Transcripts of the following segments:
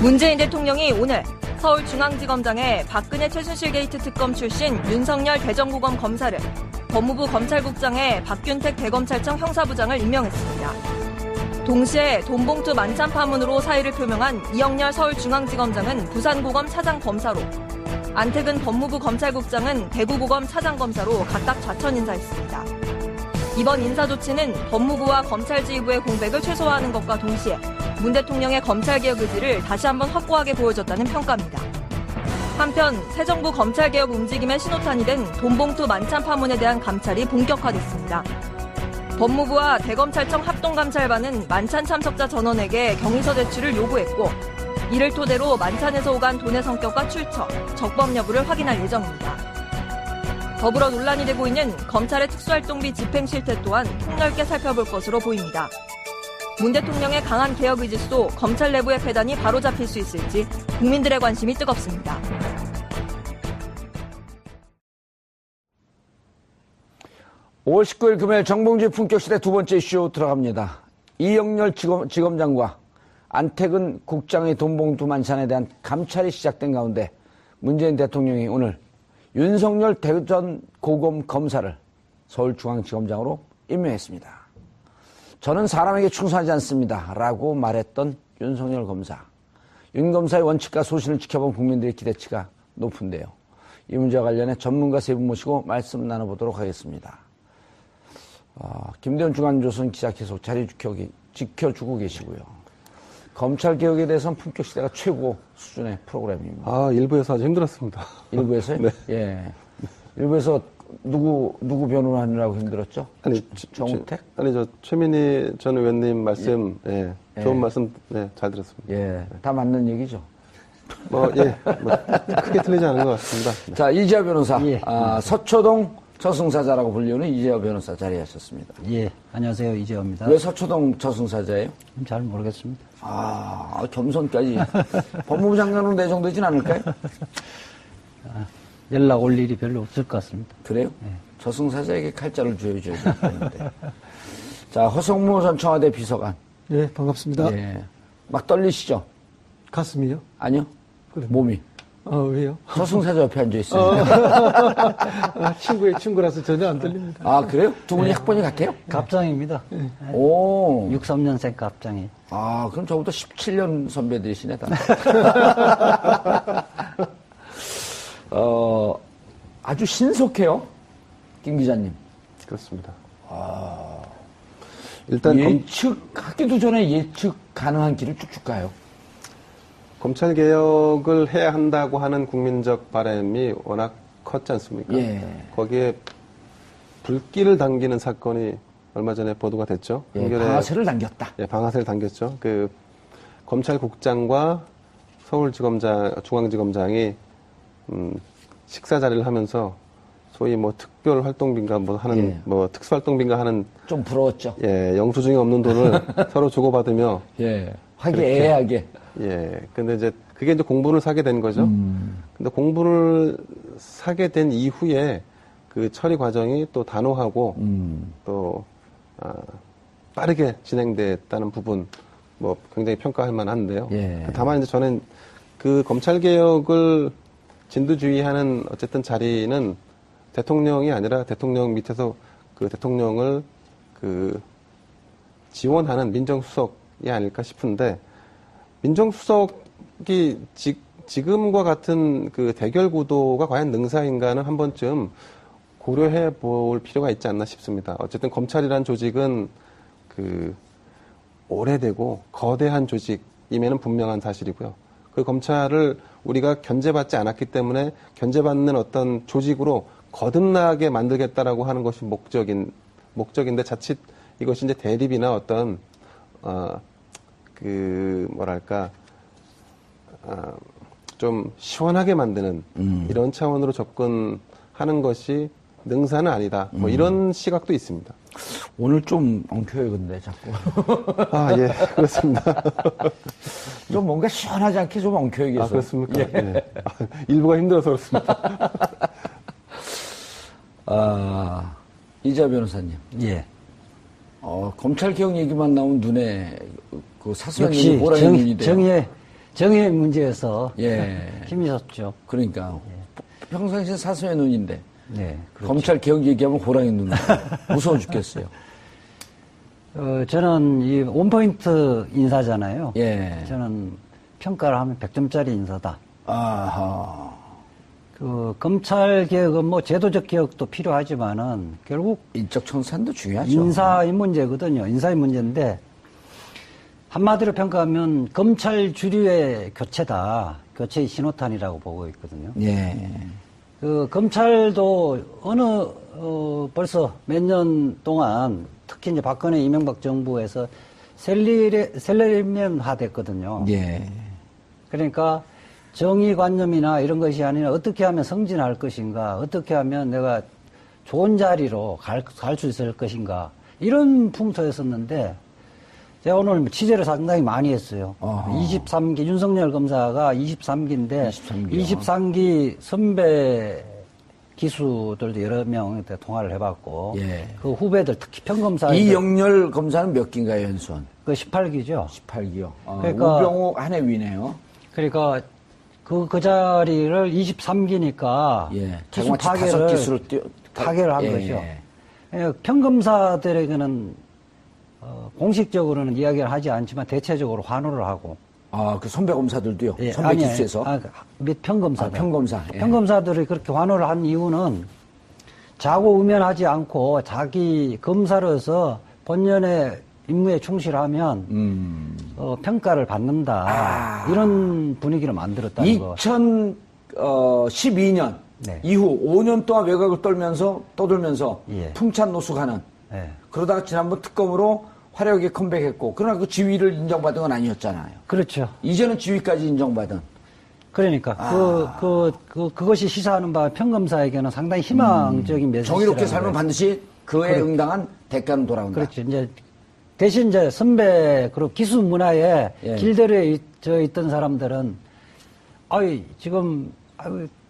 문재인 대통령이 오늘 서울중앙지검장에 박근혜 최순실 게이트 특검 출신 윤석열 대전고검 검사를, 법무부 검찰국장에 박균택 대검찰청 형사부장을 임명했습니다. 동시에 돈봉투 만찬 파문으로 사의를 표명한 이영렬 서울중앙지검장은 부산고검 차장검사로, 안택은 법무부 검찰국장은 대구고검 차장검사로 각각 좌천 인사했습니다. 이번 인사 조치는 법무부와 검찰지휘부의 공백을 최소화하는 것과 동시에 문 대통령의 검찰개혁 의지를 다시 한번 확고하게 보여줬다는 평가입니다. 한편 새 정부 검찰개혁 움직임의 신호탄이 된 돈봉투 만찬 파문에 대한 감찰이 본격화됐습니다. 법무부와 대검찰청 합동감찰반은 만찬 참석자 전원에게 경위서 제출을 요구했고, 이를 토대로 만찬에서 오간 돈의 성격과 출처, 적법 여부를 확인할 예정입니다. 더불어 논란이 되고 있는 검찰의 특수활동비 집행 실태 또한 폭넓게 살펴볼 것으로 보입니다. 문 대통령의 강한 개혁 의지 속 검찰 내부의 폐단이 바로잡힐 수 있을지 국민들의 관심이 뜨겁습니다. (5월 19일) 금요일 정봉주의 품격시대 두 번째 이슈 들어갑니다. 이영렬 지검장과 안택은 국장의 돈봉투 만찬에 대한 감찰이 시작된 가운데 문재인 대통령이 오늘 윤석열 대전고검 검사를 서울중앙지검장으로 임명했습니다. 저는 사람에게 충성하지 않습니다 라고 말했던 윤석열 검사. 윤 검사의 원칙과 소신을 지켜본 국민들의 기대치가 높은데요. 이 문제와 관련해 전문가 세 분 모시고 말씀 나눠보도록 하겠습니다. 김대훈 중앙조선 기자 계속 자리 지켜주고 계시고요. 검찰개혁에 대해서는 품격시대가 최고 수준의 프로그램입니다. 일부에서 아주 힘들었습니다. 일부에서요? 네. 예. 일부에서 누구 변호하느라고 힘들었죠? 정우택? 최민희 전 의원님 말씀, 좋은 말씀, 잘 들었습니다. 예. 다 맞는 얘기죠? 크게 틀리지 않은 것 같습니다. 네. 자, 이재화 변호사. 서초동 저승사자라고 불리우는 이재화 변호사 자리하셨습니다. 예, 안녕하세요. 이재화입니다. 왜 서초동 저승사자예요? 잘 모르겠습니다. 겸손까지. 법무부 장관으로 내정되진 않을까요? 연락 올 일이 별로 없을 것 같습니다. 그래요? 네. 저승사자에게 칼자를 쥐어줘야 되는데. 자, 허성무 전 청와대 비서관. 예, 반갑습니다. 예. 막 떨리시죠? 가슴이요? 아니요. 그래. 몸이. 왜요? 저승사자 옆에 앉아있어요. 친구의 친구라서 전혀 안 들립니다. 그래요? 두 분이 학번이 같아요? 갑장입니다. 네. 오. 63년생 갑장이. 그럼 저보다 17년 선배들이시네, 다. 아주 신속해요, 김 기자님. 그렇습니다. 일단 예측하기도 전에 예측 가능한 길을 쭉쭉 가요. 검찰 개혁을 해야 한다고 하는 국민적 바람이 워낙 컸지 않습니까? 예. 거기에 불길을 당기는 사건이 얼마 전에 보도가 됐죠. 예, 방아쇠를 당겼다. 예, 방아쇠를 당겼죠. 검찰국장과 중앙지검장이 식사 자리를 하면서 소위 특별 활동비인가 특수활동비인가 하는 좀 부러웠죠. 예, 영수증이 없는 돈을 서로 주고받으며 화기애애하게. 근데 이제 그게 이제 공분을 사게 된 거죠. 근데 공분을 사게 된 이후에 그 처리 과정이 또 단호하고 또 빠르게 진행됐다는 부분 굉장히 평가할 만한데요. 다만 이제 저는 그 검찰 개혁을 진두지휘하는 어쨌든 자리는 대통령이 아니라 대통령 밑에서 그 대통령을 지원하는 민정수석이 아닐까 싶은데, 민정수석이 지금과 같은 그 대결 구도가 과연 능사인가는 한 번쯤 고려해 볼 필요가 있지 않나 싶습니다. 어쨌든 검찰이란 조직은 오래되고 거대한 조직임에는 분명한 사실이고요. 그 검찰을 우리가 견제받지 않았기 때문에 견제받는 어떤 조직으로 거듭나게 만들겠다라고 하는 것이 목적인데, 자칫 이것이 이제 대립이나 어떤 좀 시원하게 만드는 이런 차원으로 접근하는 것이 능사는 아니다. 이런 시각도 있습니다. 오늘 좀 엉켜요, 근데 자꾸. 예, 그렇습니다. 좀 뭔가 시원하지 않게 좀 엉켜요, 계속. 그렇습니까? 예. 일부가 힘들어서 그렇습니다. 이재화 변호사님. 예. 검찰 개혁 얘기만 나오면 눈에 그 사소한 눈이 보라는 눈이 돼요. 정의 문제에서 예. 힘이 섰죠. 그러니까 평상시에 사슴의 눈인데 네. 그렇죠. 검찰 개혁 얘기하면 호랑이 눈 무서워 죽겠어요. 저는 이 원포인트 인사잖아요. 예. 저는 평가를 하면 100점짜리 인사다. 아하. 검찰 개혁은 뭐 제도적 개혁도 필요하지만은 결국 인적 청산도 중요하죠. 인사의 문제거든요. 인사의 문제인데 한마디로 평가하면 검찰 주류의 교체다. 교체의 신호탄이라고 보고 있거든요. 예. 검찰도 벌써 몇 년 동안 특히 이제 박근혜 이명박 정부에서 셀러리맨화 됐거든요. 예. 그러니까 정의관념이나 이런 것이 아니라 어떻게 하면 승진할 것인가, 어떻게 하면 내가 좋은 자리로 갈 수 있을 것인가, 이런 풍토였었는데, 제가 오늘 취재를 상당히 많이 했어요. 어허. 23기, 윤석열 검사가 23기인데, 23기 선배 기수들도 여러 명한테 통화를 해봤고, 예. 그 후배들, 특히 평검사. 이영렬 검사는 몇 기인가요, 연수원? 그 18기죠. 18기요. 그러니까- 우병우 한 해 위네요. 그러니까, 그 자리를 23기니까, 예. 기수 자그마치 다섯 파괴를 기수로 타결을 한 예. 거죠. 평검사들에게는 공식적으로는 이야기를 하지 않지만 대체적으로 환호를 하고. 그 선배 검사들도요. 예, 선배 아니, 기수에서. 몇 평검사들. 평검사. 예. 평검사들이 그렇게 환호를 한 이유는 자고우면하지 않고 자기 검사로서 본연의 임무에 충실하면 평가를 받는다. 이런 분위기를 만들었다는 거. 2012년 네. 이후 5년 동안 외곽을 떠돌면서 예. 풍찬 노숙하는 예. 그러다가 지난번 특검으로 화려하게 컴백했고 그러나 그 지위를 인정받은 건 아니었잖아요. 그렇죠. 이제는 지위까지 인정받은. 그러니까 그것이 시사하는 바 평검사에게는 상당히 희망적인 메시지라고. 정의롭게 살면 그래요. 반드시 그에 응당한 대가는 돌아온다. 그렇죠. 이제 대신 이제 선배 그리고 기수 문화에 예. 길들여 있던 사람들은 지금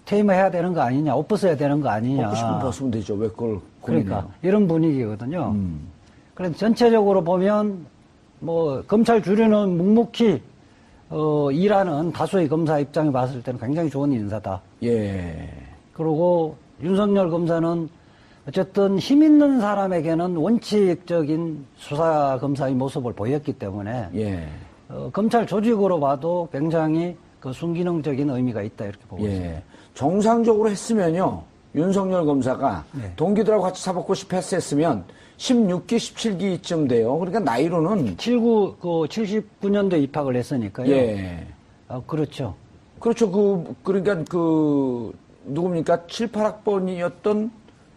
퇴임해야 되는 거 아니냐, 옷 벗어야 되는 거 아니냐. 먹고 싶으면 벗으면 되죠. 왜 그걸 고민해요? 그러니까 이런 분위기거든요. 그래서 전체적으로 보면 뭐 검찰 주류는 묵묵히 일하는 다수의 검사 입장에 봤을 때는 굉장히 좋은 인사다. 예. 그리고 윤석열 검사는 어쨌든 힘 있는 사람에게는 원칙적인 수사 검사의 모습을 보였기 때문에 예. 검찰 조직으로 봐도 굉장히 그 순기능적인 의미가 있다 이렇게 보고 있습니다. 예. 정상적으로 했으면요. 윤석열 검사가 네. 동기들하고 같이 사법고시 패스했으면 16기, 17기쯤 돼요. 그러니까 나이로는 79년도에 입학을 했으니까요. 예. 그렇죠. 그렇죠. 그러니까 누굽니까? 7, 8학번이었던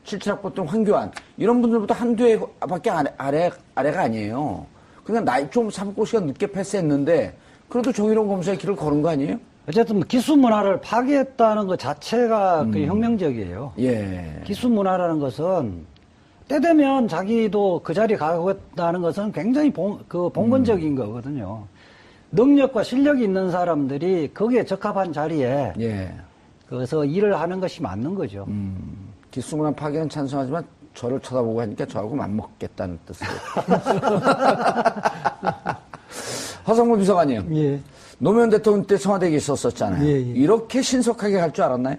7, 7학번던 황교안 이런 분들보다 한두 해밖에 아래가 아니에요. 그러니까 나이 좀 사법고시가 늦게 패스했는데 그래도 정의로운 검사의 길을 걸은 거 아니에요? 어쨌든 기수 문화를 파괴했다는 것 자체가 그 혁명적이에요. 예. 기수 문화라는 것은 때 되면 자기도 그 자리에 가겠다는 것은 굉장히 본건적인 거거든요. 능력과 실력이 있는 사람들이 거기에 적합한 자리에 예. 그래서 일을 하는 것이 맞는 거죠. 기수문화 파괴는 찬성하지만 저를 쳐다보고 하니까 저하고 맞먹겠다는 뜻으로. 허성무 비서관님. 예. 노무현 대통령 때 청와대에 있었잖아요. 예, 예. 이렇게 신속하게 갈 줄 알았나요?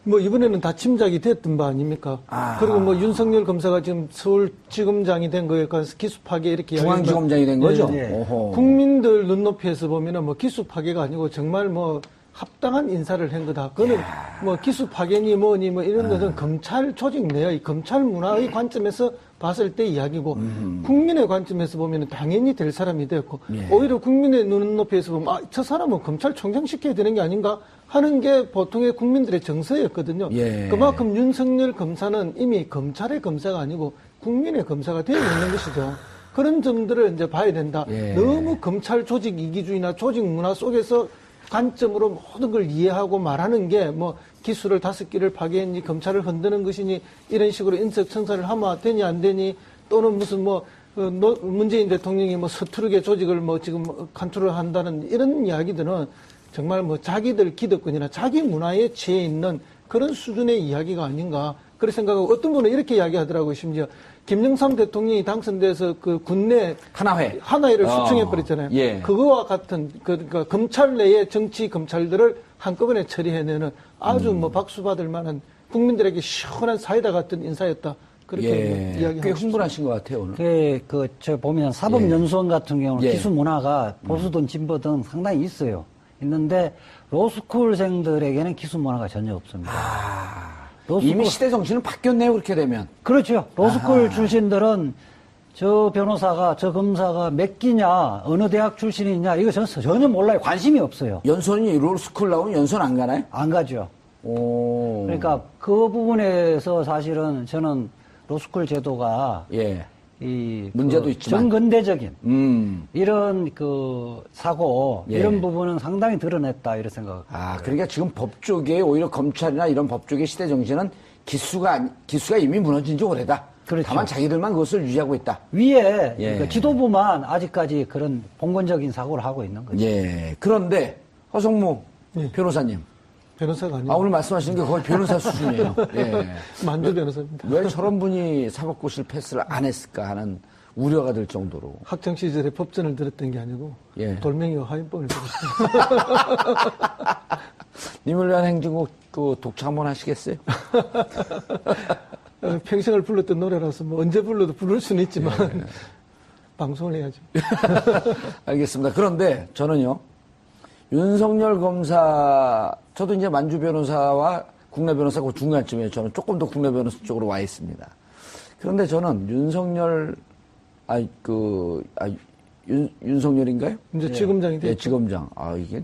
뭐 이번에는 다 침작이 됐던 바 아닙니까? 그리고 뭐 윤석열 검사가 지금 서울지검장이 된 거에 관해서 기수 파괴 이렇게 중앙지검장이 된 거죠? 예, 예. 오호. 국민들 눈높이에서 보면은 뭐 기수 파괴가 아니고 정말 뭐 합당한 인사를 한 거다. 그거는 뭐 기수 파괴니 뭐니 뭐 이런 것은 검찰 조직 내의 검찰 문화의 관점에서 봤을 때 이야기고 국민의 관점에서 보면 당연히 될 사람이 되었고 예. 오히려 국민의 눈높이에서 보면 저 사람은 검찰총장 시켜야 되는 게 아닌가 하는 게 보통의 국민들의 정서였거든요. 예. 그만큼 윤석열 검사는 이미 검찰의 검사가 아니고 국민의 검사가 되어 있는 것이죠. 그런 점들을 이제 봐야 된다. 예. 너무 검찰 조직 이기주의나 조직 문화 속에서 관점으로 모든 걸 이해하고 말하는 게 뭐 기수를 5기를 파괴했니 검찰을 흔드는 것이니 이런 식으로 인적 청산을 하면 되니 안 되니 또는 무슨 뭐 문재인 대통령이 뭐 서투르게 조직을 뭐 지금 컨트롤 한다는 이런 이야기들은 정말 뭐 자기들 기득권이나 자기 문화에 취해 있는 그런 수준의 이야기가 아닌가 그런 생각하고 어떤 분은 이렇게 이야기하더라고요. 심지어 김영삼 대통령이 당선돼서 그 군내 하나회를 수청해버렸잖아요. 예. 그거와 같은 그러니까 검찰 내의 정치 검찰들을 한꺼번에 처리해내는 아주 뭐 박수 받을 만한 국민들에게 시원한 사이다 같은 인사였다. 그렇게 이야기하고 꽤 흥분하신 것 같아요 오늘. 저 보면 사법연수원 같은 경우는 예. 기수 문화가 보수든 진보든 상당히 있어요. 있는데 로스쿨생들에게는 기수 문화가 전혀 없습니다. 이미 시대 정신은 바뀌었네요 그렇게 되면. 그렇죠. 로스쿨 출신들은 저 변호사가 저 검사가 몇 기냐 어느 대학 출신이냐 이거 전혀 몰라요. 관심이 없어요. 연수원이 로스쿨 나오면 연수원 안 가나요? 안 가죠. 오. 그러니까 그 부분에서 사실은 저는 로스쿨 제도가 예. 이 문제도 있지만 정근대적인 이런 그 사고 예. 이런 부분은 상당히 드러냈다 이런 생각. 그러니까 지금 법 쪽에 오히려 검찰이나 이런 법 쪽의 시대 정신은 기수가 이미 무너진 지 오래다. 그렇죠. 다만 자기들만 그것을 유지하고 있다. 위에 예. 그러니까 지도부만 아직까지 그런 봉건적인 사고를 하고 있는 거죠. 예. 그런데 허성무 예. 변호사님. 변호사가 아니고 오늘 말씀하시는 게 거의 변호사 수준이에요. 예. 만주 변호사입니다. 왜 저런 분이 사법고시를 패스를 안 했을까 하는 우려가 될 정도로. 학창 시절에 법전을 들었던 게 아니고 예. 돌멩이와 화인법을 들었어요. 님을 위한 행진곡 그 독창 한번 하시겠어요? 평생을 불렀던 노래라서 뭐 언제 불러도 부를 수는 있지만 방송을 해야죠. 알겠습니다. 그런데 저는요, 윤석열 검사, 저도 이제 만주 변호사와 국내 변호사 그 중간쯤에 저는 조금 더 국내 변호사 쪽으로 와 있습니다. 그런데 저는 윤석열인가요? 이제 지검장이 됐죠. 예, 지검장. 이게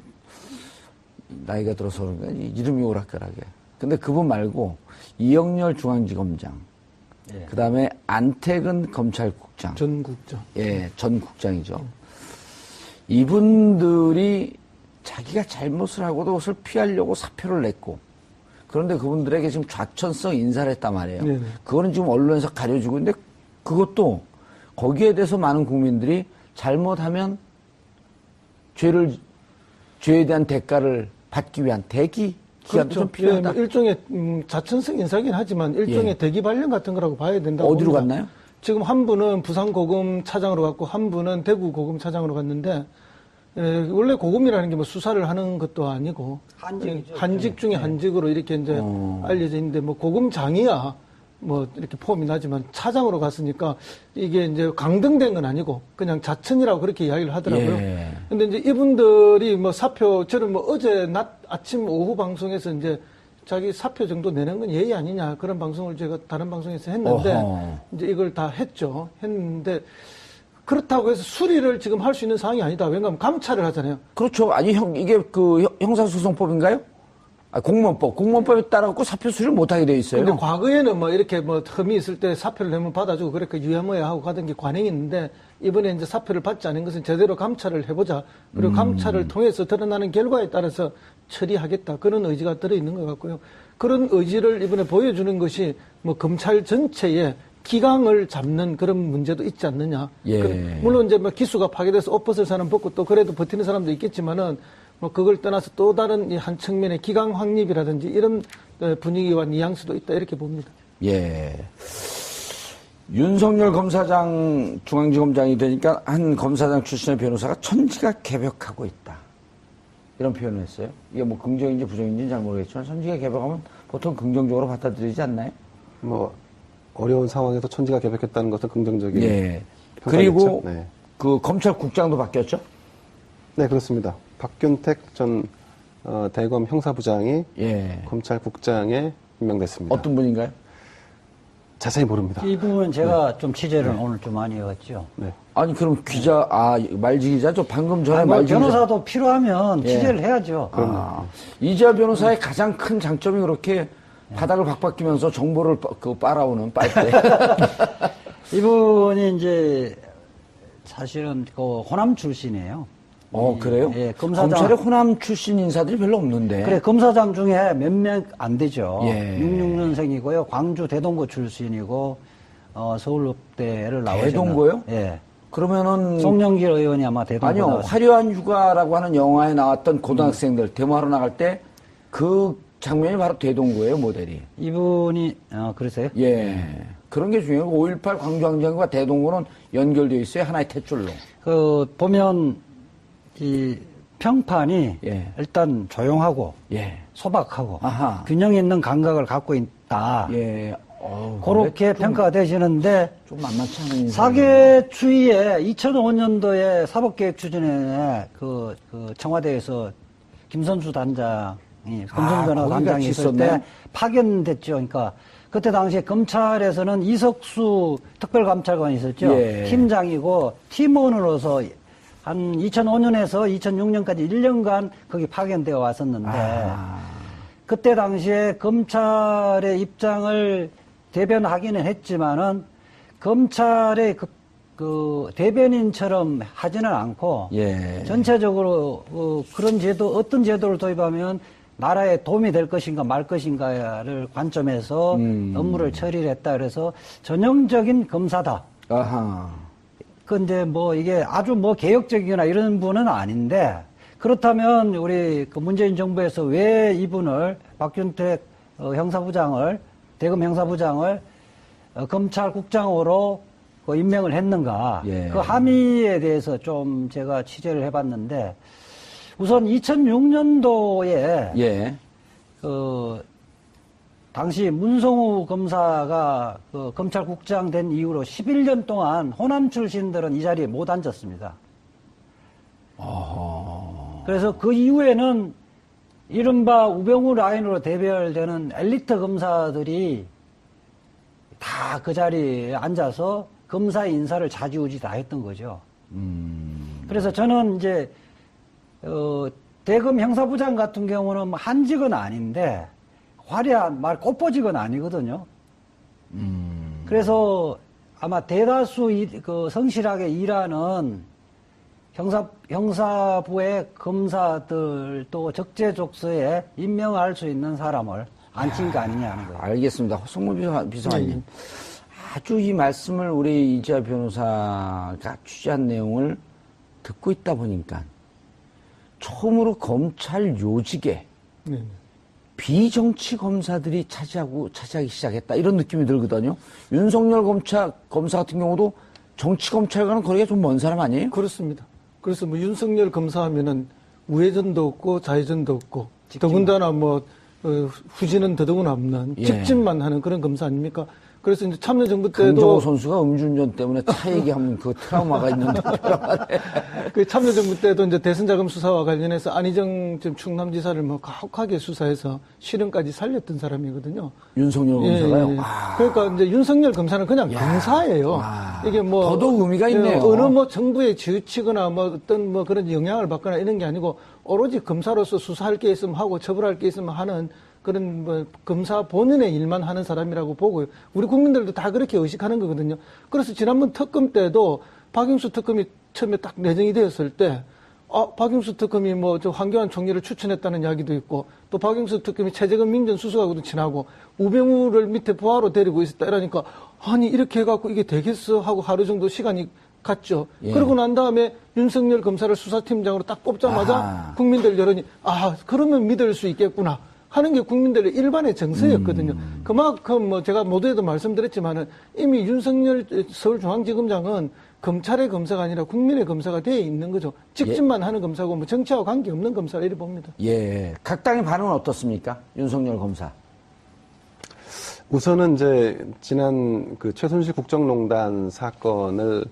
나이가 들어서 그런가 이름이 오락가락해. 근데 그분 말고 이영렬 중앙지검장, 예. 그 다음에 안태근 검찰국장. 전 국장. 예, 전 국장이죠. 이분들이 자기가 잘못을 하고도 그것을 피하려고 사표를 냈고, 그런데 그분들에게 지금 좌천성 인사를 했단 말이에요. 네네. 그거는 지금 언론에서 가려지고 있는데 그것도 거기에 대해서 많은 국민들이 잘못하면 죄에 대한 대가를 받기 위한 대기 기간도 좀 필요하다. 예, 뭐 일종의 자천성 인사긴 하지만 일종의 예. 대기 발령 같은 거라고 봐야 된다고 어디로 봅니다. 갔나요? 지금 한 분은 부산 고검 차장으로 갔고 한 분은 대구 고검 차장으로 갔는데 원래 고검이라는 게 뭐 수사를 하는 것도 아니고 한직이죠. 한직 중에 한직으로 이렇게 이제 알려져 있는데 뭐 고검장이야 뭐 이렇게 폼이 나지만 차장으로 갔으니까 이게 이제 강등된 건 아니고 그냥 자천이라고 그렇게 이야기를 하더라고요. 예. 근데 이제 이분들이 뭐 사표 저는 뭐 어제 낮 아침 오후 방송에서 이제 자기 사표 정도 내는 건 예의 아니냐 그런 방송을 제가 다른 방송에서 했는데 어허. 이제 이걸 다 했는데 그렇다고 해서 수리를 지금 할 수 있는 상황이 아니다. 왜냐하면 감찰을 하잖아요. 그렇죠. 아니, 이게 그 형사소송법인가요? 공무원법에 따라갖고 사표 수리를 못하게 돼 있어요. 근데 과거에는 뭐 이렇게 뭐 흠이 있을 때 사표를 내면 받아주고 그렇게 유야무야 하고 가던 게 관행이 있는데 이번에 이제 사표를 받지 않은 것은 제대로 감찰을 해보자. 그리고 감찰을 통해서 드러나는 결과에 따라서 처리하겠다. 그런 의지가 들어있는 것 같고요. 그런 의지를 이번에 보여주는 것이 뭐 검찰 전체에 기강을 잡는 그런 문제도 있지 않느냐. 예. 물론 이제 뭐 기수가 파괴돼서 옷 벗을 사람 벗고 또 그래도 버티는 사람도 있겠지만은 뭐 그걸 떠나서 또 다른 이 한 측면의 기강 확립이라든지 이런 분위기와 뉘앙스도 있다 이렇게 봅니다. 예. 윤석열 검사장 중앙지검장이 되니까 한 검사장 출신의 변호사가 천지가 개벽하고 있다. 이런 표현을 했어요. 이게 뭐 긍정인지 부정인지는 잘 모르겠지만 천지가 개벽하면 보통 긍정적으로 받아들이지 않나요? 뭐 어려운 상황에서 천지가 개벽했다는 것은 긍정적인. 예. 평가겠죠. 그리고 네. 그 검찰국장도 바뀌었죠? 네, 그렇습니다. 박균택 전 대검 형사부장이 예. 검찰국장에 임명됐습니다. 어떤 분인가요? 자세히 모릅니다. 이 부분은 제가 좀 취재를 오늘 좀 많이 해왔죠. 네. 아니 그럼 기자, 말지 기자죠? 방금 전에 뭐 말지 기자. 변호사도 필요하면 예. 취재를 해야죠. 이재하 변호사의 가장 큰 장점이 그렇게 바닥을 박박히면서 정보를 빨아오는 빨대. 이분이 이제 사실은 그 호남 출신이에요. 그래요? 예, 검사장. 검찰에 호남 출신 인사들이 별로 없는데. 그래, 검사장 중에 몇 명 안 되죠. 예. 66년생이고요. 광주 대동고 출신이고, 서울읍대를 나오셨나. 대동고요? 예. 그러면은. 송영길 의원이 아마 대동고. 아니요. 나왔어요. 화려한 휴가라고 하는 영화에 나왔던 고등학생들 데모하러 나갈 때 그 장면이 바로 대동고예요, 모델이. 이분이, 그러세요? 예. 그런 게 중요해요. 5.18 광주항쟁과 대동구는 연결되어 있어요. 하나의 탯줄로. 보면, 이 평판이 예. 일단 조용하고 예. 소박하고 아하. 균형 있는 감각을 갖고 있다. 예. 그렇게 평가가 되시는데 좀 만만치 않은 사계추위에 2005년도에 사법개혁추진회 그 청와대에서 김선수 단장이 검증변호 단장이 있을 때 파견됐죠. 그러니까 그때 당시에 검찰에서는 이석수 특별감찰관이 있었죠. 예. 팀장이고 팀원으로서 한 2005년에서 2006년까지 1년간 거기 파견되어 왔었는데 그때 당시에 검찰의 입장을 대변하기는 했지만은 검찰의 그 대변인처럼 하지는 않고 예. 전체적으로 그런 제도 어떤 제도를 도입하면 나라에 도움이 될 것인가 말 것인가를 관점에서 업무를 처리를 했다. 그래서 전형적인 검사다. 아하. 근데 뭐 이게 아주 뭐 개혁적이거나 이런 분은 아닌데 그렇다면 우리 그 문재인 정부에서 왜 이분을 박균택 형사부장을 대검 형사부장을 검찰국장으로 임명을 했는가? 예. 그 함의에 대해서 좀 제가 취재를 해봤는데 우선 2006년도에 예. 당시 문성우 검사가 검찰국장 된 이후로 11년 동안 호남 출신들은 이 자리에 못 앉았습니다. 그래서 그 이후에는 이른바 우병우 라인으로 대별되는 엘리트 검사들이 다 그 자리에 앉아서 검사 인사를 좌지우지 다 했던 거죠. 그래서 저는 이제 대검 형사부장 같은 경우는 한직은 아닌데 화려한 꽃보직은 아니거든요. 그래서 아마 대다수 성실하게 일하는 형사부의 검사들도 적재적소에 임명할 수 있는 사람을 앉힌 거 아니냐는 거예요. 알겠습니다. 허성무 비서관님. 아주 이 말씀을 우리 이지아 변호사가 취재한 내용을 듣고 있다 보니까 처음으로 검찰 요직에 비정치 검사들이 차지하기 시작했다. 이런 느낌이 들거든요. 윤석열 검사 같은 경우도 정치 검찰과는 거리가 좀 먼 사람 아니에요? 그렇습니다. 그래서 뭐 윤석열 검사하면은 우회전도 없고 좌회전도 없고 더군다나 뭐 후진은 더더군 없는 예. 직진만 하는 그런 검사 아닙니까? 그래서 이제 참여정부 때도 강정호 선수가 음주운전 때문에 차 얘기하면 그 트라우마가 있는데 그 참여정부 때도 이제 대선자금 수사와 관련해서 안희정 지금 충남지사를 뭐 가혹하게 수사해서 실형까지 살렸던 사람이거든요. 윤석열 검사가요. 예. 그러니까 이제 윤석열 검사는 그냥 검사예요. 이게 뭐 더더욱 의미가 있네요. 어느 뭐 정부에 지우치거나 뭐 어떤 뭐 그런 영향을 받거나 이런 게 아니고 오로지 검사로서 수사할 게 있으면 하고 처벌할 게 있으면 하는 그런 뭐 검사 본연의 일만 하는 사람이라고 보고요. 우리 국민들도 다 그렇게 의식하는 거거든요. 그래서 지난번 특검 때도 박영수 특검이 처음에 딱 내정이 되었을 때 박영수 특검이 뭐 저 황교안 총리를 추천했다는 이야기도 있고 또 박영수 특검이 최재근 민정수석하고도 친하고 우병우를 밑에 부하로 데리고 있었다 이러니까 아니 이렇게 해갖고 이게 되겠어 하고 하루 정도 시간이 갔죠. 예. 그러고 난 다음에 윤석열 검사를 수사팀장으로 딱 뽑자마자 국민들 여론이 그러면 믿을 수 있겠구나 하는 게 국민들의 일반의 정서였거든요. 그만큼 뭐 제가 모두에도 말씀드렸지만은 이미 윤석열 서울중앙지검장은 검찰의 검사가 아니라 국민의 검사가 되어 있는 거죠. 직진만 하는 검사고 뭐 정치하고 관계없는 검사라 이렇게 봅니다. 예. 각 당의 반응은 어떻습니까? 윤석열 검사. 우선은 이제 지난 그 최순실 국정농단 사건을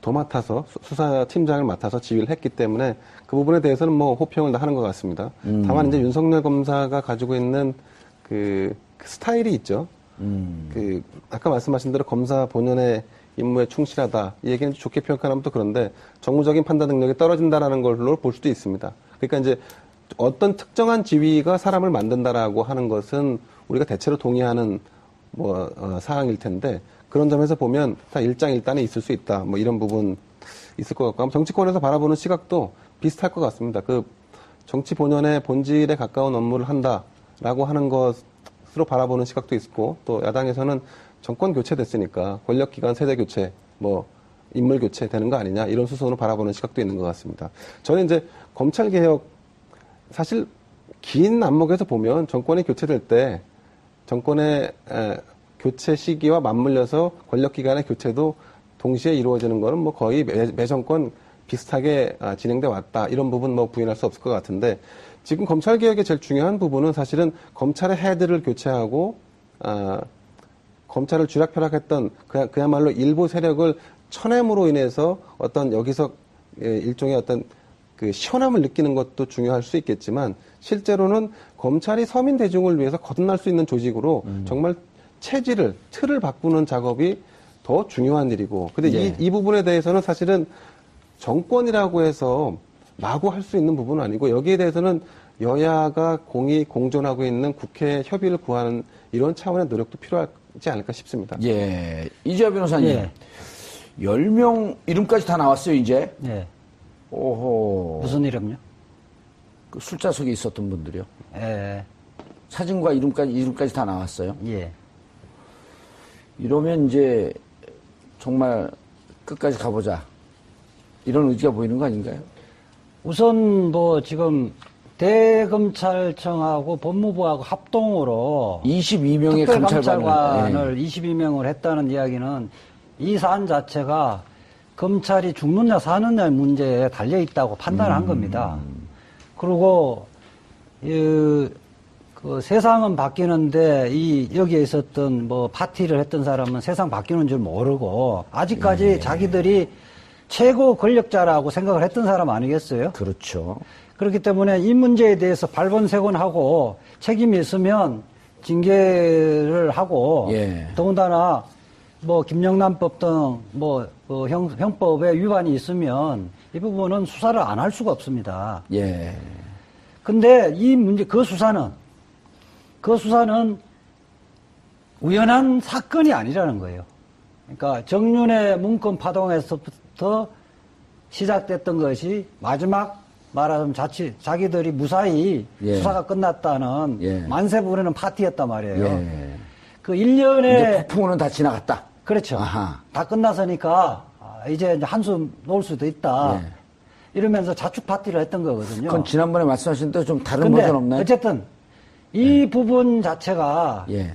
도맡아서 수사팀장을 맡아서 지휘를 했기 때문에 그 부분에 대해서는 뭐 호평을 하는 것 같습니다. 다만 이제 윤석열 검사가 가지고 있는 그 스타일이 있죠. 아까 말씀하신 대로 검사 본연의 임무에 충실하다. 이 얘기는 좋게 평가하면 또 그런데 정무적인 판단 능력이 떨어진다라는 걸로 볼 수도 있습니다. 그러니까 이제 어떤 특정한 지위가 사람을 만든다라고 하는 것은 우리가 대체로 동의하는 사항일 텐데 그런 점에서 보면 다 일장일단에 있을 수 있다. 뭐 이런 부분 있을 것 같고 정치권에서 바라보는 시각도 비슷할 것 같습니다. 그 정치 본연의 본질에 가까운 업무를 한다라고 하는 것으로 바라보는 시각도 있고 또 야당에서는 정권 교체됐으니까 권력기관 세대 교체, 인물 교체 되는 거 아니냐 이런 수순으로 바라보는 시각도 있는 것 같습니다. 저는 이제 검찰 개혁 사실 긴 안목에서 보면 정권이 교체될 때 정권의 교체 시기와 맞물려서 권력기관의 교체도 동시에 이루어지는 거는 뭐 거의 매 정권 비슷하게 진행돼 왔다. 이런 부분 뭐 부인할 수 없을 것 같은데 지금 검찰 개혁의 제일 중요한 부분은 사실은 검찰의 헤드를 교체하고 검찰을 쥐락펴락했던 그야말로 일부 세력을 쳐냄으로 인해서 어떤 여기서 일종의 어떤 그 시원함을 느끼는 것도 중요할 수 있겠지만 실제로는 검찰이 서민 대중을 위해서 거듭날 수 있는 조직으로 정말 체질을 틀을 바꾸는 작업이 더 중요한 일이고 근데 예. 이 부분에 대해서는 사실은 정권이라고 해서 마구 할 수 있는 부분은 아니고 여기에 대해서는 여야가 공존하고 있는 국회 협의를 구하는 이런 차원의 노력도 필요하지 않을까 싶습니다. 예. 이재화 변호사님. 예. 10명 이름까지 다 나왔어요, 이제. 예. 오호. 무슨 이름요? 그 술자석에 있었던 분들이요. 예. 사진과 이름까지 다 나왔어요. 예. 이러면 이제 정말 끝까지 가보자. 이런 의지가 보이는 거 아닌가요? 우선 뭐 지금 대검찰청하고 법무부하고 합동으로 22명의 특별감찰관을 22명을 했다는 이야기는 이 사안 자체가 검찰이 죽느냐 사느냐의 문제에 달려 있다고 판단을 한 겁니다. 그리고 그 세상은 바뀌는데 여기에 있었던 뭐 파티를 했던 사람은 세상 바뀌는 줄 모르고 아직까지 자기들이 최고 권력자라고 생각을 했던 사람 아니겠어요? 그렇죠. 그렇기 때문에 이 문제에 대해서 발본색원하고 책임이 있으면 징계를 하고 예. 더군다나 뭐 김영란법 등 뭐 형법에 위반이 있으면 이 부분은 수사를 안 할 수가 없습니다. 예. 근데 이 문제 그 수사는 우연한 사건이 아니라는 거예요. 그러니까 정윤의 문건 파동에서부터 시작됐던 것이 마지막 말하자면 자기들이 무사히 예. 수사가 끝났다는 예. 만세 부르는 파티였단 말이에요. 예. 그 1년에 이제 폭풍우는 다 지나갔다. 그렇죠. 아하. 다 끝났으니까 이제 한숨 놓을 수도 있다. 예. 이러면서 자축 파티를 했던 거거든요. 그건 지난번에 말씀하신 대로 좀 다른 근데 버전 없나요? 어쨌든 이 부분 자체가 예.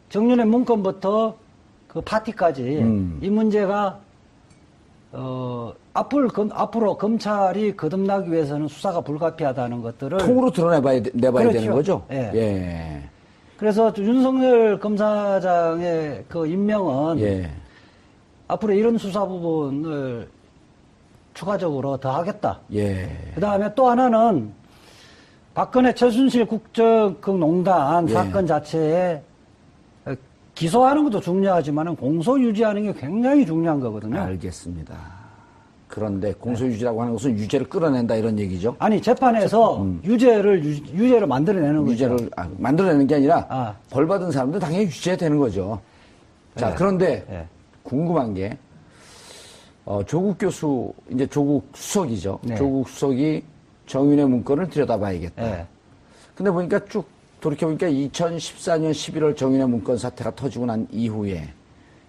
정윤의 문건부터 그 파티까지 이 문제가 앞으로 검찰이 거듭나기 위해서는 수사가 불가피하다는 것들을 통으로 드러내봐야 그렇죠. 되는 거죠? 예. 예. 그래서 윤석열 검사장의 그 임명은 예. 앞으로 이런 수사 부분을 추가적으로 더 하겠다. 예. 그 다음에 또 하나는 박근혜 최순실 국정농단 예. 사건 자체에 기소하는 것도 중요하지만 공소 유지하는 게 굉장히 중요한 거거든요. 알겠습니다. 그런데 공소유지라고 하는 것은 유죄를 끌어낸다 이런 얘기죠? 아니 재판에서 유죄를 만들어내는 거죠. 유죄를 만들어내는 게 아니라 아. 벌 받은 사람도 당연히 유죄되는 거죠. 자, 네. 그런데 네. 궁금한 게 조국 교수 이제 조국 수석이죠. 네. 조국 수석이 정윤의 문건을 들여다봐야겠다. 네. 근데 보니까 쭉 돌이켜보니까 2014년 11월 정윤의 문건 사태가 터지고 난 이후에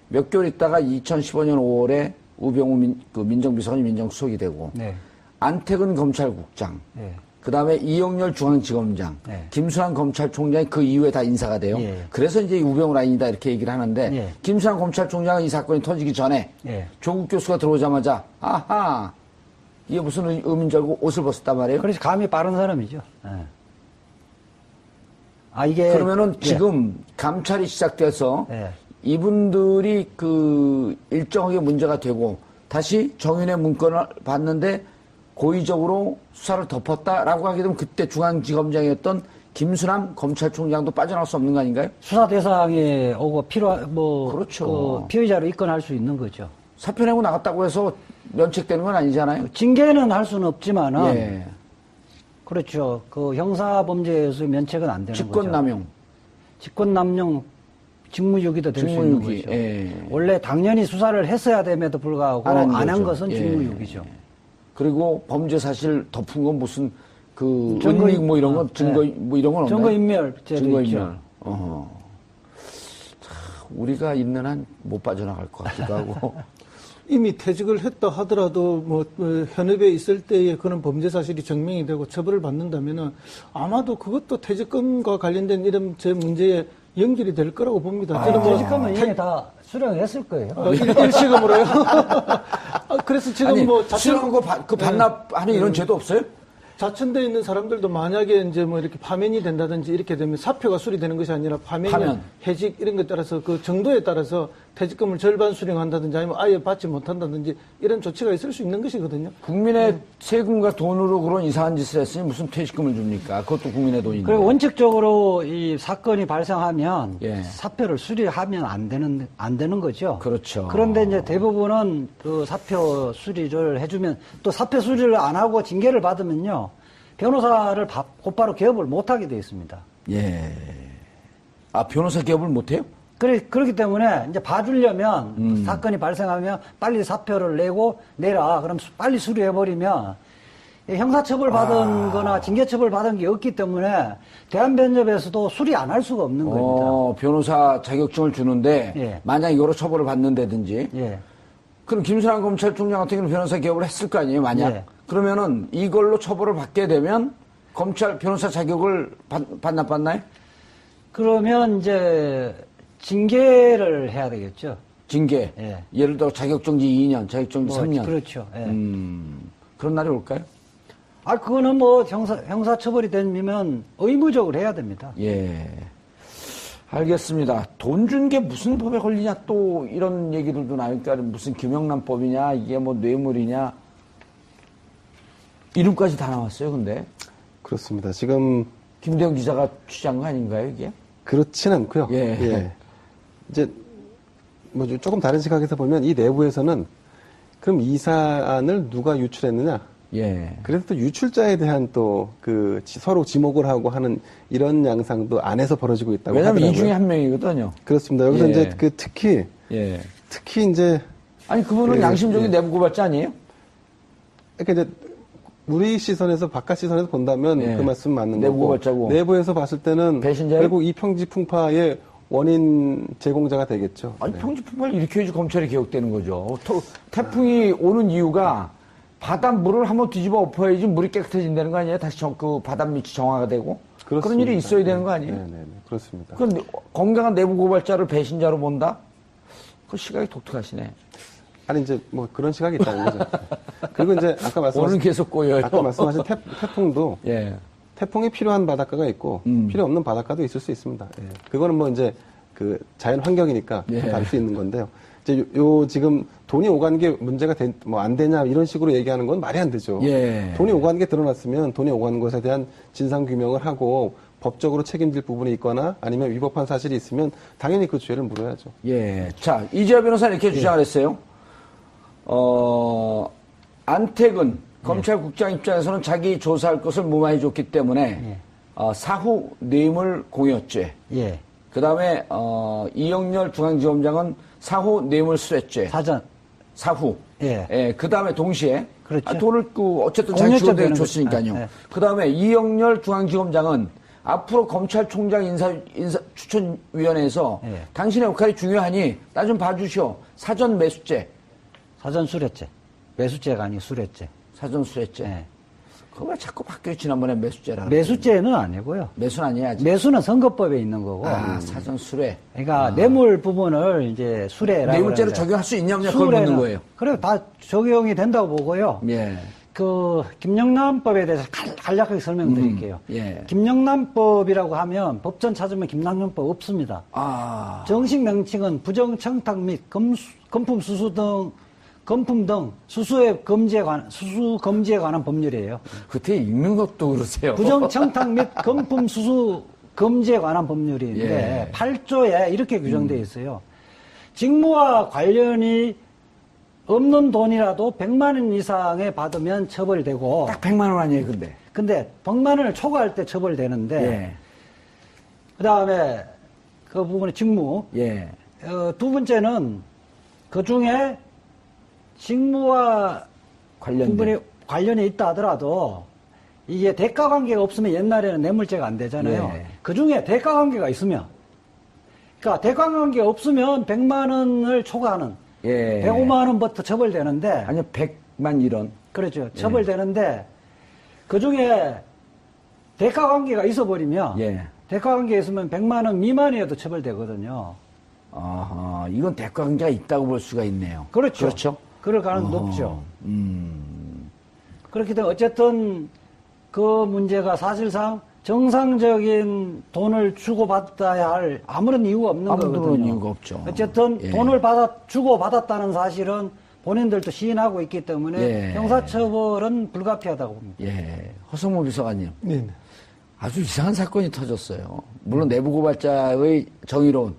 몇 개월 있다가 2015년 5월에 우병우 민정비서관이 민정수석이 되고 네. 안태근 검찰국장 네. 그다음에 이영렬 중앙지검장 네. 김수환 검찰총장이 그 이후에 다 인사가 돼요. 예. 그래서 이제 우병우 라인이다 이렇게 얘기를 하는데 예. 김수환 검찰총장은 이 사건이 터지기 전에 예. 조국 교수가 들어오자마자 아하 이게 무슨 의미인 줄 알고 옷을 벗었단 말이에요. 그래서 감이 빠른 사람이죠. 네. 이게 그러면은 예. 지금 감찰이 시작돼서 예. 이분들이 그 일정하게 문제가 되고 다시 정윤의 문건을 봤는데 고의적으로 수사를 덮었다라고 하게 되면 그때 중앙지검장이었던 김수남 검찰총장도 빠져나올 수 없는 거 아닌가요? 수사 대상에 오고 그렇죠. 그 피의자로 입건할 수 있는 거죠. 사표 내고 나갔다고 해서 면책되는 건 아니잖아요. 징계는 할 수는 없지만은 예. 그렇죠. 그 형사범죄에서 면책은 안 되는 거죠. 직권남용, 직권남용, 직무유기도 될 수 있는 직무유기. 거죠. 예. 원래 당연히 수사를 했어야 됨에도 불구하고 안 안 한 한 거죠. 것은 예. 직무유기죠. 그리고 범죄 사실 덮은 건 무슨 그 증거 은닉 뭐 이런 건 증거 예. 뭐 이런 건 없나요? 증거인멸죄도 있죠. 증거인멸. 우리가 있는 한 못 빠져나갈 것 같기도 하고. 이미 퇴직을 했다 하더라도 뭐 현업에 있을 때에 그런 범죄 사실이 증명이 되고 처벌을 받는다면은 아마도 그것도 퇴직금과 관련된 이런 문제에 연결이 될 거라고 봅니다. 저는 뭐 퇴직금은 이미 다 수령했을 거예요. 일시금으로요. 그래서 지금 아니, 뭐 수령한 거 그 반납하는 이런 제도 없어요? 자천돼 있는 사람들도 만약에 이제 뭐 이렇게 파면이 된다든지 이렇게 되면 사표가 수리되는 것이 아니라 파면, 해직 이런 것에 따라서 그 정도에 따라서 퇴직금을 절반 수령한다든지 아니면 아예 받지 못한다든지 이런 조치가 있을 수 있는 것이거든요. 국민의 세금과 돈으로 그런 이상한 짓을 했으니 무슨 퇴직금을 줍니까? 그것도 국민의 돈인데. 그리고 원칙적으로 이 사건이 발생하면 예. 사표를 수리하면 안 되는 거죠. 그렇죠. 그런데 이제 대부분은 그 사표 수리를 해주면 또 사표 수리를 안 하고 징계를 받으면요. 변호사를 곧바로 개업을 못 하게 돼 있습니다. 예. 아, 변호사 개업을 못 해요? 그렇기 때문에 이제 봐주려면 사건이 발생하면 빨리 사표를 내라. 그럼 빨리 수리해버리면 형사처벌 받은 거나 징계처벌 받은 게 없기 때문에 대한변협에서도 수리 안 할 수가 없는 겁니다. 변호사 자격증을 주는데 예. 만약 이거로 처벌을 받는다든지 예. 그럼 김수남 검찰총장 같은 경우는 변호사 개업을 했을 거 아니에요, 만약. 예. 그러면은 이걸로 처벌을 받게 되면 검찰 변호사 자격을 반납받나요? 그러면 이제 징계를 해야 되겠죠. 징계. 예. 예를 들어 자격정지 2년, 자격정지 뭐, 3년. 그렇죠. 예. 그런 날이 올까요? 그거는 뭐 형사처벌이 되면 의무적으로 해야 됩니다. 예. 알겠습니다. 돈 준 게 무슨 법에 걸리냐 또 이런 얘기들도 나니까 무슨 김영란법이냐 이게 뭐 뇌물이냐 이름까지 다 나왔어요. 근데 그렇습니다. 지금 김대영 기자가 취재한 거 아닌가요 이게? 그렇진 않고요. 예. 이제 뭐 조금 다른 시각에서 보면 이 내부에서는 그럼 이 사안을 누가 유출했느냐? 예. 그래서 또 유출자에 대한 또 그 서로 지목을 하고 하는 이런 양상도 안에서 벌어지고 있다고 왜냐면 하더라고요. 이 중에 한 명이거든요. 그렇습니다. 여기서 예. 이제 그 특히 이제 아니 그분은 예, 양심적인 예. 내부고발자 아니에요? 그러니까 이제 우리 시선에서 바깥 시선에서 본다면 예. 그 말씀 맞는 거고 내부고발자고. 내부에서 봤을 때는 배신자예요? 결국 이 평지풍파의 원인 제공자가 되겠죠. 아니 네. 평지풍파를 일으켜야지 검찰이 개혁되는 거죠. 태풍이 오는 이유가 바닷물을 한번 뒤집어 엎어야지 물이 깨끗해진다는 거 아니에요? 다시 그 바닷밑이 정화가 되고 그렇습니다. 그런 일이 있어야 되는 거 아니에요? 네, 그렇습니다. 그럼 건강한 내부 고발자를 배신자로 본다? 그 시각이 독특하시네. 아니 이제 뭐 그런 시각이 있다는 거죠. 그리고 이제 아까 오늘 계속 꼬여요. 아까 말씀하신 태풍도 예. 태풍이 필요한 바닷가가 있고 필요 없는 바닷가도 있을 수 있습니다. 예. 그거는 뭐 이제 그 자연 환경이니까 예. 다를 수 있는 건데요. 이제 지금 돈이 오가는 게 문제가 뭐 안 되냐 이런 식으로 얘기하는 건 말이 안 되죠. 예. 돈이 오가는 게 드러났으면 돈이 오가는 것에 대한 진상 규명을 하고 법적으로 책임질 부분이 있거나 아니면 위법한 사실이 있으면 당연히 그 죄를 물어야죠. 예. 자, 이재화 변호사는 이렇게 주장을 했어요. 안택은 검찰국장 입장에서는 자기 조사할 것을 무마해 줬기 때문에 사후 뇌물 공여죄. 예. 그 다음에 이영렬 중앙지검장은 사후 뇌물 수뢰죄. 사후. 예. 그 다음에 동시에 그렇죠. 돈을 어쨌든 자기 직원들이 공여죄 줬으니까요. 예. 그 다음에 이영렬 중앙지검장은 앞으로 검찰총장 인사 추천위원회에서 예. 당신의 역할이 중요하니 나 좀 봐주시오. 사전 매수죄. 사전 수뢰죄. 매수죄가 아니고 수뢰죄. 사전 수뢰죄. 예. 그거 왜 자꾸 바뀌어 지난번에 매수죄라. 매수죄는 아니고요. 매수는 아니야지. 매수는 선거법에 있는 거고. 사전 수뢰. 그러니까 뇌물 부분을 이제 수뢰라고. 뇌물죄로 적용할 수 있냐 없냐 그걸 묻는 거예요. 그래 다 적용이 된다고 보고요. 예. 그 김영란법에 대해서 간략하게 설명드릴게요. 예. 김영란법이라고 하면 법전 찾으면 김영란법 없습니다. 정식 명칭은 부정청탁 및 금품 등 수수 검지에 관한 법률이에요. 그때 읽는 것도 그러세요. 부정청탁 및 금품 수수 검지에 관한 법률인데 예. 8조에 이렇게 규정되어 있어요. 직무와 관련이 없는 돈이라도 100만 원 이상에 받으면 처벌되고 딱 100만 원 아니에요, 근데 100만 원을 초과할 때 처벌되는데 예. 그다음에 그 부분의 직무 예. 두 번째는 그 중에 직무와 부분이 관련이 있다 하더라도 이게 대가 관계가 없으면 옛날에는 뇌물죄가 안 되잖아요. 예. 그 중에 대가 관계가 있으면 그러니까 대가 관계가 없으면 100만 원을 초과하는 예. 105만 원부터 처벌되는데 아니요, 100만 1원. 그렇죠. 처벌되는데 그 중에 대가 관계가 있어버리면 대가 관계에 있으면 100만 원 미만이어도 처벌되거든요. 아하, 이건 대가 관계가 있다고 볼 수가 있네요. 그렇죠. 그렇죠. 그럴 가능성이 높죠. 그렇기 때문에 어쨌든 그 문제가 사실상 정상적인 돈을 주고받아야 할 아무런 이유가 없는 아무런 거거든요. 이유가 없죠. 어쨌든 예. 돈을 주고받았다는 사실은 본인들도 시인하고 있기 때문에 예. 형사처벌은 불가피하다고 봅니다. 예. 허성모 비서관님. 네. 아주 이상한 사건이 터졌어요. 물론 내부 고발자의 정의로운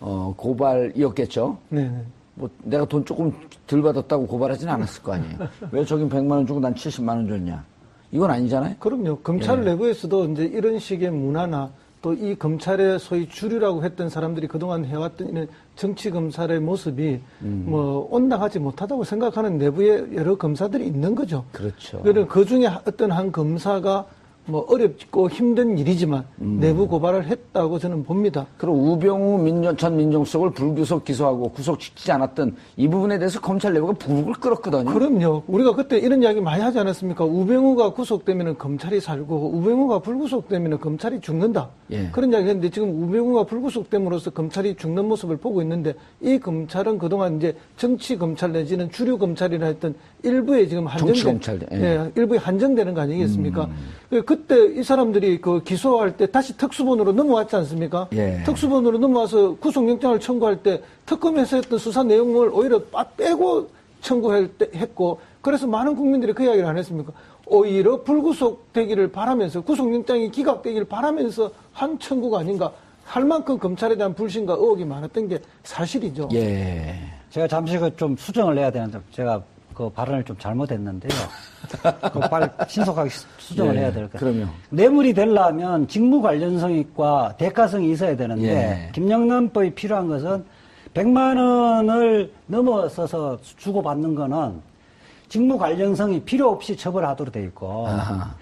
고발이었겠죠. 네. 뭐 내가 돈 조금 덜 받았다고 고발하진 않았을 거 아니에요. 왜 저긴 100만 원 주고 난 70만 원 줬냐. 이건 아니잖아요. 그럼요. 검찰 예. 내부에서도 이제 이런 식의 문화나 또 이 검찰의 소위 주류라고 했던 사람들이 그동안 해왔던 이런 정치 검찰의 모습이 뭐 온당하지 못하다고 생각하는 내부에 여러 검사들이 있는 거죠. 그렇죠. 그래서 그 중에 어떤 한 검사가 뭐 어렵고 힘든 일이지만 내부 고발을 했다고 저는 봅니다. 그리고 우병우 전 민정수석을 불구속 기소하고 구속시키지 않았던 이 부분에 대해서 검찰 내부가 부글부글 끓었거든요. 그럼요. 우리가 그때 이런 이야기 많이 하지 않았습니까? 우병우가 구속되면 검찰이 살고 우병우가 불구속되면 검찰이 죽는다. 예. 그런 이야기 했는데 지금 우병우가 불구속됨으로써 검찰이 죽는 모습을 보고 있는데 이 검찰은 그동안 이제 정치 검찰 내지는 주류 검찰이라 했던 일부에 지금 정치 검찰, 예. 예, 일부에 한정되는 거 아니겠습니까? 그때 이 사람들이 그 기소할 때 다시 특수본으로 넘어왔지 않습니까? 예. 특수본으로 넘어와서 구속영장을 청구할 때 특검에서 했던 수사 내용을 오히려 빼고 청구했고 그래서 많은 국민들이 그 이야기를 안 했습니까? 오히려 불구속되기를 바라면서 구속영장이 기각되기를 바라면서 한 청구가 아닌가 할 만큼 검찰에 대한 불신과 의혹이 많았던 게 사실이죠. 예. 제가 잠시 좀 수정을 해야 되는데 제가 그 발언을 좀 잘못했는데요. 신속하게 수정을 예, 해야 될 거예요. 그럼요. 뇌물이 되려면 직무 관련성과 대가성이 있어야 되는데 예. 김영란법이 필요한 것은 100만 원을 넘어서서 주고받는 거는 직무 관련성이 필요 없이 처벌하도록 돼 있고 아하.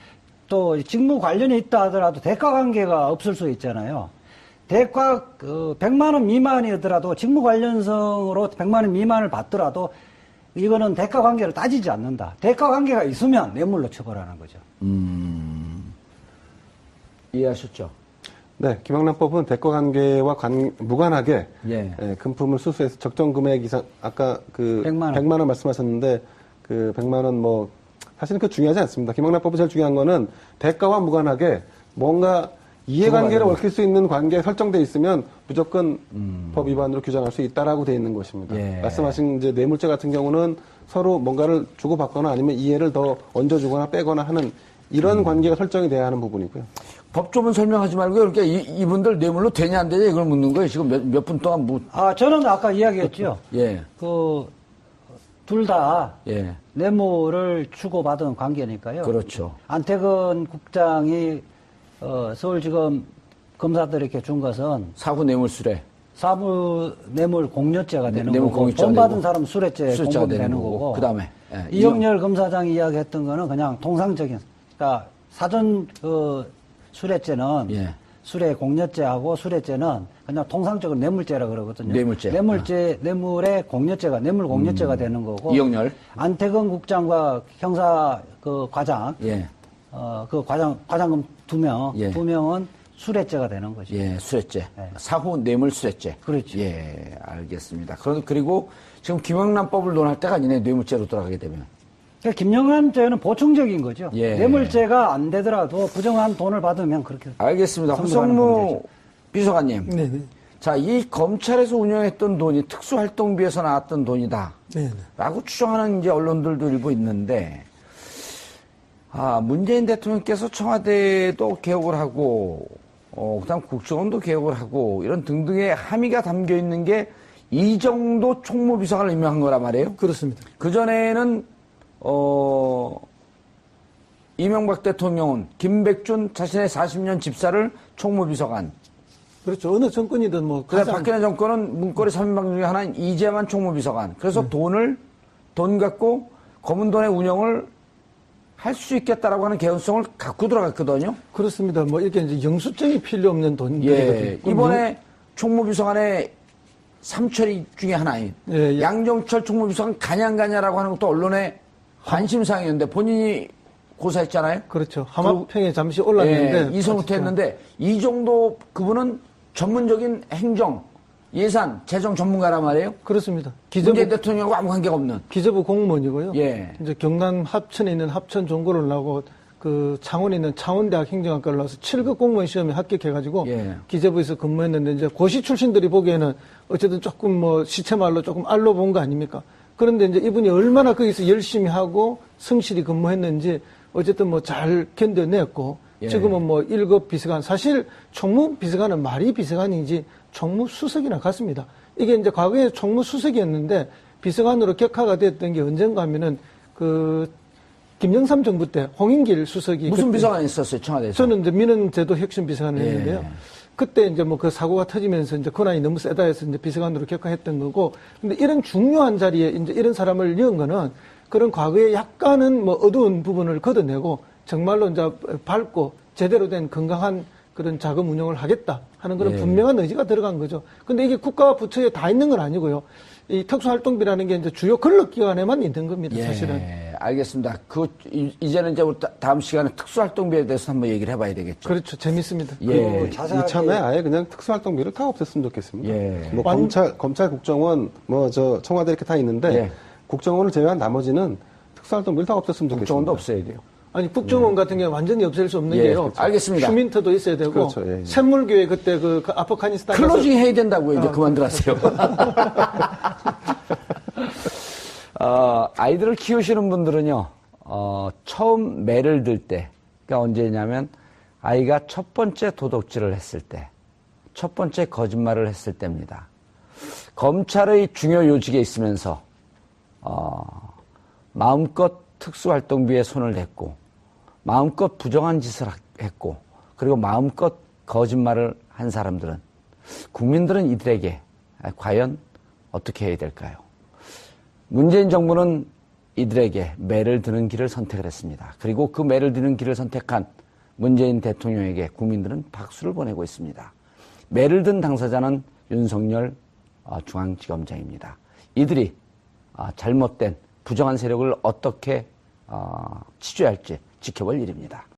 또 직무 관련이 있다 하더라도 대가 관계가 없을 수 있잖아요. 100만 원 미만이더라도 직무 관련성으로 100만 원 미만을 받더라도 이거는 대가 관계를 따지지 않는다. 대가 관계가 있으면 뇌물로 처벌하는 거죠. 이해하셨죠? 네, 김영란법은 대가 관계와 무관하게 예. 금품을 수수해서 적정 금액 이상 아까 그 100만 원. 말씀하셨는데 그 100만 원 뭐 사실은 그 중요하지 않습니다. 김영란법이 제일 중요한 거는 대가와 무관하게 뭔가 이해관계를 얽힐 수 있는 관계에 설정돼 있으면 무조건 법 위반으로 규정할 수 있다라고 돼 있는 것입니다. 예. 말씀하신 이제 뇌물죄 같은 경우는 서로 뭔가를 주고받거나 아니면 이해를 더 얹어주거나 빼거나 하는 이런 관계가 설정이 돼야 하는 부분이고요. 법조문 설명하지 말고요. 그러니까 이분들 뇌물로 되냐 안 되냐 이걸 묻는 거예요. 지금 몇 분 동안 저는 아까 이야기했죠. 예. 둘 다 예. 뇌물을 주고받은 관계니까요. 그렇죠. 안태근 국장이 서울지검 검사들에게 준 것은 사후 뇌물수뢰. 사무 뇌물 공여죄가 되는 뇌물 거고 공여죄가 돈 받은 되고, 사람 수뢰죄 수뢰죄가 공범되는 되는 거고 그다음에 이영렬 검사장이 이야기했던 거는 그냥 통상적인 그러니까 사전 수뢰죄는 예. 수뢰 공여죄하고 수뢰죄는 그냥 통상적으로 뇌물죄라 그러거든요. 뇌물죄. 뇌물의 공여죄가 뇌물 공여죄가 되는 거고 이영렬. 안태근 국장과 형사 그 과장 예. 그 과장금 두 명은 수뢰죄가 되는 거죠. 예, 수뢰죄. 네. 사후 뇌물 수뢰죄. 그렇죠. 예, 알겠습니다. 그리고 지금 김영란법을 논할 때가 아니네, 뇌물죄로 돌아가게 되면. 그러니까 김영란죄는 보충적인 거죠. 예. 뇌물죄가 안 되더라도 부정한 돈을 받으면 그렇게. 알겠습니다. 성립하는 허성무 범죄죠. 비서관님. 네네. 자, 이 검찰에서 운영했던 돈이 특수활동비에서 나왔던 돈이다. 네네. 라고 추정하는 이제 언론들도 일부 있는데, 문재인 대통령께서 청와대도 개혁을 하고, 그다음 국정원도 개혁을 하고, 이런 등등의 함의가 담겨 있는 게 이정도 총무비서관을 임명한 거란 말이에요. 그렇습니다. 그전에는, 이명박 대통령은 김백준 자신의 40년 집사를 총무비서관. 그렇죠. 어느 정권이든 뭐. 그다음 박근혜 정권은 문고리 3인방 중에 하나인 이재만 총무비서관. 그래서 돈 갖고 검은 돈의 운영을 할 수 있겠다라고 하는 개연성을 갖고 들어갔거든요. 그렇습니다. 뭐 이렇게 이제 영수증이 필요 없는 돈들이거든요. 예. 이번에 총무비서관의 삼철이 중에 하나인 양정철 총무비서관 가냐라고 하는 것도 언론의 관심사항이었는데 본인이 고사했잖아요. 그렇죠. 하마평에 잠시 올랐는데. 예, 이선부터 했는데 이 정도 그분은 전문적인 행정, 예산, 재정 전문가란 말이에요. 그렇습니다. 문재인 대통령하고 아무 관계가 없는. 기재부 공무원이고요. 예. 이제 경남 합천에 있는 합천 종고를 나오고 그 창원에 있는 창원대학 행정학과를 나와서 7급 공무원 시험에 합격해가지고 예. 기재부에서 근무했는데 이제 고시 출신들이 보기에는 어쨌든 조금 뭐 시체말로 조금 알로 본 거 아닙니까? 그런데 이제 이분이 얼마나 거기서 열심히 하고 성실히 근무했는지 어쨌든 뭐 잘 견뎌냈고 예. 지금은 뭐 1급 비서관, 사실 총무비서관은 말이 비서관이지 총무수석이나 같습니다. 이게 이제 과거에 총무수석이었는데 비서관으로 격하가 됐던 게 언젠가 하면은 그 김영삼 정부 때 홍인길 수석이 무슨 비서관이 있었어요, 청와대에서? 저는 이제 민원제도 혁신 비서관을 예. 했는데요. 그때 이제 뭐 그 사고가 터지면서 이제 권한이 너무 세다 해서 이제 비서관으로 격하했던 거고, 근데 이런 중요한 자리에 이제 이런 사람을 넣은 거는 그런 과거에 약간은 뭐 어두운 부분을 걷어내고 정말로 이제 밝고 제대로 된 건강한 그런 자금 운영을 하겠다 하는 그런 예. 분명한 의지가 들어간 거죠. 근데 이게 국가 부처에 다 있는 건 아니고요. 이 특수활동비라는 게 이제 주요 권력기관에만 있는 겁니다, 사실은. 예, 알겠습니다. 이제는 이제 우리 다음 시간에 특수활동비에 대해서 한번 얘기를 해봐야 되겠죠. 그렇죠. 재밌습니다. 예. 이참에 아예 그냥 특수활동비를 다 없앴으면 좋겠습니다. 예. 뭐 완- 검찰, 국정원, 뭐 저 청와대 이렇게 다 있는데 예. 국정원을 제외한 나머지는 특수활동비를 다 없앴으면 좋겠습니다. 국정원도 없어야 돼요. 아니 국정원 같은 경우는 완전히 없앨 수 없는 예, 게요. 그렇죠. 알겠습니다. 휴민트도 있어야 되고 그렇죠. 예, 예. 샘물교회 그때 그 아프가니스탄 가서 클로징 해야 된다고요. 이제 그만들 하세요. 아이들을 키우시는 분들은요, 처음 매를 들 때, 그러니까 언제냐면, 아이가 첫 번째 도둑질을 했을 때, 첫 번째 거짓말을 했을 때입니다. 검찰의 중요 요직에 있으면서, 마음껏 특수활동비에 손을 댔고, 마음껏 부정한 짓을 했고, 그리고 마음껏 거짓말을 한 사람들은, 국민들은 이들에게 과연 어떻게 해야 될까요? 문재인 정부는 이들에게 매를 드는 길을 선택을 했습니다. 그리고 그 매를 드는 길을 선택한 문재인 대통령에게 국민들은 박수를 보내고 있습니다. 매를 든 당사자는 윤석열 중앙지검장입니다. 이들이 잘못된 부정한 세력을 어떻게 치료할지 지켜볼 일입니다.